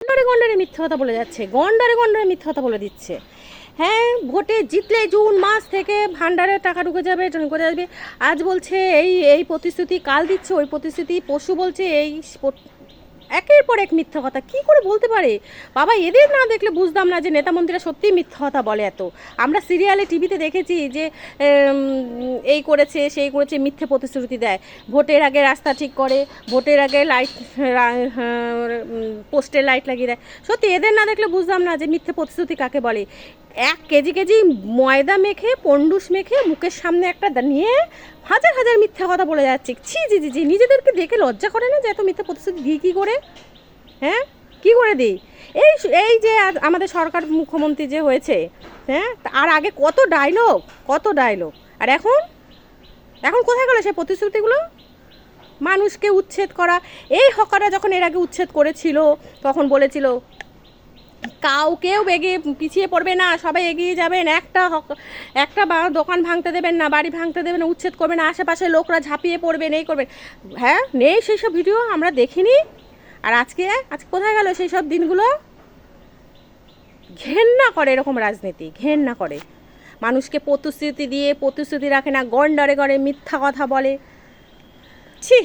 গন্ডারে গন্ডারে মিথ্যে কথা বলে যাচ্ছে, গন্ডারে গন্ডারে মিথ্যে কথা বলে দিচ্ছে। হ্যাঁ, ভোটে জিতলে জুন মাস থেকে ভান্ডারে টাকা ঢুকে যাবে, আজ বলছে এই এই প্রতিশ্রুতি, কাল দিচ্ছে ওই প্রতিশ্রুতি, পশু বলছে এই, একের পর এক মিথ্যা কথা কি করে বলতে পারে বাবা? এদের না দেখলে বুঝতাম না যে নেতা মন্ত্রীরা সত্যিই মিথ্যা কথা বলে এত। আমরা সিরিয়ালে টিভিতে দেখেছি যে এই করেছে সেই করেছে, মিথ্যে প্রতিশ্রুতি দেয়। ভোটের আগে রাস্তা ঠিক করে, ভোটের আগে লাইট, পোস্টের লাইট লাগিয়ে দেয়। সত্যি এদের না দেখলে বুঝতাম না যে মিথ্যে প্রতিশ্রুতি কাকে বলে। 1 কেজি ময়দা মেখে, পন্ডুস মেখে মুখের সামনে একটা নিয়ে হাজার হাজার মিথ্যা কথা বলে যাচ্ছে। ছি জি জি জি, নিজেদেরকে দেখে লজ্জা করে না যে এত মিথ্যা প্রতিশ্রুতি দিই কী করে? হ্যাঁ, কী করে দিই? এই এই যে আমাদের সরকার মুখ্যমন্ত্রী যে হয়েছে, হ্যাঁ, আর আগে কত ডায়লগ, কত ডায়লগ, আর এখন এখন কোথায় গেল সেই প্রতিশ্রুতিগুলো? মানুষকে উচ্ছেদ করা। এই হকাররা যখন এর আগে উচ্ছেদ করেছিল তখন বলেছিল কেউ এগিয়ে পিছিয়ে পড়বে না, সবাই এগিয়ে যাবেন, একটা দোকান ভাঙতে দেবেন না, বাড়ি ভাঙতে দেবেন না, উচ্ছেদ করবেন না, আশেপাশে লোকরা ঝাঁপিয়ে পড়বেন, এই করবেন। হ্যাঁ, নেই সেই সব ভিডিও, আমরা দেখিনি। আর আজকে কোথায় গেল সেই সব দিনগুলো? ঘেন্না করে এরকম রাজনীতি, ঘেন্না করে। মানুষকে প্রতিশ্রুতি দিয়ে প্রতিশ্রুতি রাখে না, গন্ডারে গড়ে মিথ্যা কথা বলে। ছি।